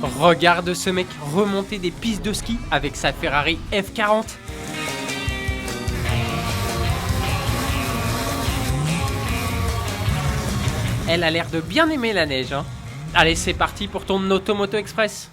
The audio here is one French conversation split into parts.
Regarde ce mec remonter des pistes de ski avec sa Ferrari F40. Elle a l'air de bien aimer la neige, hein. Allez, c'est parti pour ton Automoto Express.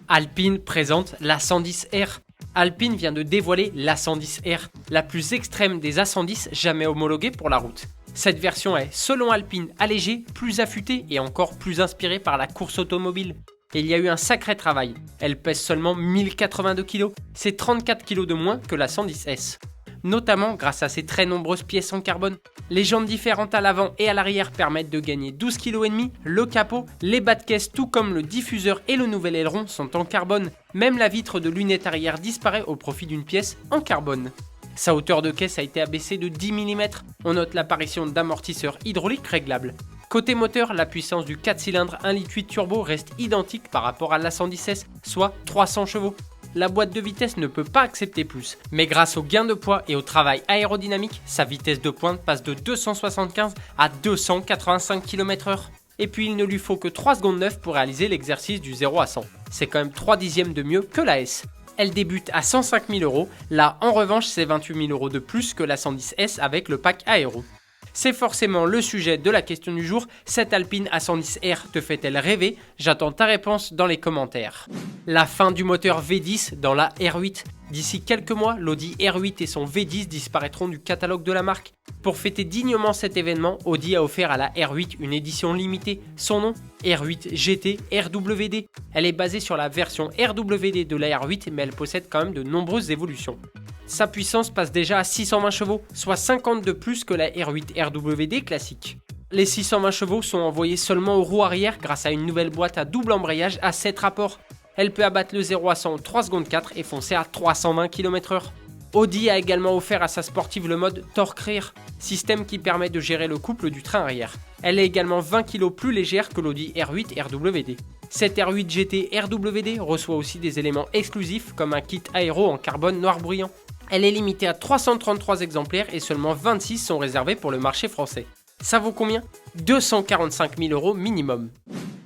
Alpine présente l'A110R. Alpine vient de dévoiler l'A110R, la plus extrême des A110 jamais homologuée pour la route. Cette version est, selon Alpine, allégée, plus affûtée et encore plus inspirée par la course automobile. Et il y a eu un sacré travail. Elle pèse seulement 1082 kg, c'est 34 kg de moins que la 110S. Notamment grâce à ses très nombreuses pièces en carbone. Les jantes différentes à l'avant et à l'arrière permettent de gagner 12,5 kg, le capot, les bas de caisse tout comme le diffuseur et le nouvel aileron sont en carbone. Même la vitre de lunettes arrière disparaît au profit d'une pièce en carbone. Sa hauteur de caisse a été abaissée de 10 mm, on note l'apparition d'amortisseurs hydrauliques réglables. Côté moteur, la puissance du 4 cylindres 1,8 litre turbo reste identique par rapport à la 110S, soit 300 chevaux. La boîte de vitesse ne peut pas accepter plus, mais grâce au gain de poids et au travail aérodynamique, sa vitesse de pointe passe de 275 à 285 km/h. Et puis il ne lui faut que 3 secondes 9 pour réaliser l'exercice du 0 à 100. C'est quand même 3 dixièmes de mieux que la S. Elle débute à 105 000 €, là en revanche c'est 28 000 € de plus que la 110S avec le pack aéro. C'est forcément le sujet de la question du jour, cette Alpine A110R te fait-elle rêver? J'attends ta réponse dans les commentaires. La fin du moteur V10 dans la R8. D'ici quelques mois, l'Audi R8 et son V10 disparaîtront du catalogue de la marque. Pour fêter dignement cet événement, Audi a offert à la R8 une édition limitée. Son nom, R8 GT RWD. Elle est basée sur la version RWD de la R8, mais elle possède quand même de nombreuses évolutions. Sa puissance passe déjà à 620 chevaux, soit 50 de plus que la R8 RWD classique. Les 620 chevaux sont envoyés seulement aux roues arrière grâce à une nouvelle boîte à double embrayage à 7 rapports. Elle peut abattre le 0 à 100 en 3 secondes 4 et foncer à 320 km/h. Audi a également offert à sa sportive le mode Torque Rear, système qui permet de gérer le couple du train arrière. Elle est également 20 kg plus légère que l'Audi R8 RWD. Cette R8 GT RWD reçoit aussi des éléments exclusifs comme un kit aéro en carbone noir bruyant. Elle est limitée à 333 exemplaires et seulement 26 sont réservés pour le marché français. Ça vaut combien? 245 000 € minimum.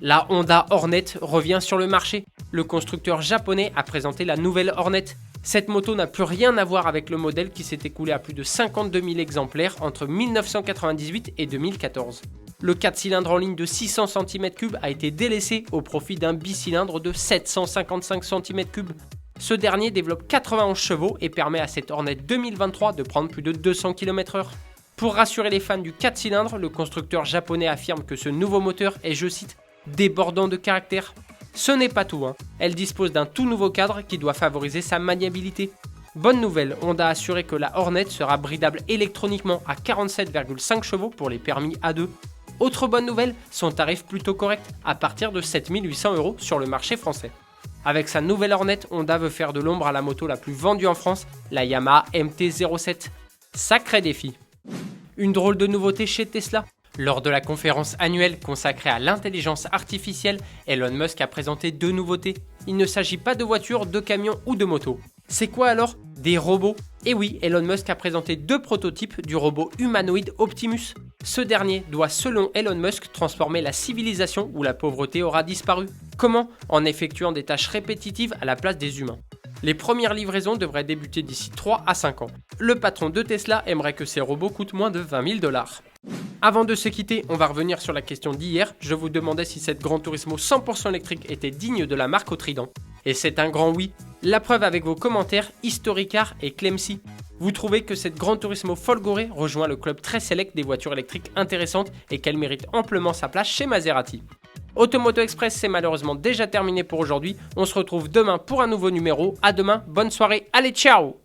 La Honda Hornet revient sur le marché. Le constructeur japonais a présenté la nouvelle Hornet. Cette moto n'a plus rien à voir avec le modèle qui s'est écoulé à plus de 52 000 exemplaires entre 1998 et 2014. Le 4 cylindres en ligne de 600 cm3 a été délaissé au profit d'un bicylindre de 755 cm3. Ce dernier développe 91 chevaux et permet à cette Hornet 2023 de prendre plus de 200 km/h. Pour rassurer les fans du 4 cylindres, le constructeur japonais affirme que ce nouveau moteur est, je cite, débordant de caractère. Ce n'est pas tout, hein. Elle dispose d'un tout nouveau cadre qui doit favoriser sa maniabilité. Bonne nouvelle, Honda a assuré que la Hornet sera bridable électroniquement à 47,5 chevaux pour les permis A2. Autre bonne nouvelle, son tarif plutôt correct, à partir de 7 800 € sur le marché français. Avec sa nouvelle Hornet, Honda veut faire de l'ombre à la moto la plus vendue en France, la Yamaha MT-07. Sacré défi. Une drôle de nouveauté chez Tesla. Lors de la conférence annuelle consacrée à l'intelligence artificielle, Elon Musk a présenté 2 nouveautés. Il ne s'agit pas de voitures, de camions ou de motos. C'est quoi alors? Des robots? Et oui, Elon Musk a présenté 2 prototypes du robot humanoïde Optimus. Ce dernier doit, selon Elon Musk, transformer la civilisation où la pauvreté aura disparu. Comment? En effectuant des tâches répétitives à la place des humains. Les premières livraisons devraient débuter d'ici 3 à 5 ans. Le patron de Tesla aimerait que ces robots coûtent moins de 20 000 $. Avant de se quitter, on va revenir sur la question d'hier. Je vous demandais si cette Gran Turismo 100% électrique était digne de la marque au trident. Et c'est un grand oui. La preuve avec vos commentaires, Historicar et Clemcy. Vous trouvez que cette Gran Turismo Folgore rejoint le club très sélect des voitures électriques intéressantes et qu'elle mérite amplement sa place chez Maserati. Automoto Express, c'est malheureusement déjà terminé pour aujourd'hui. On se retrouve demain pour un nouveau numéro. À demain, bonne soirée, allez ciao!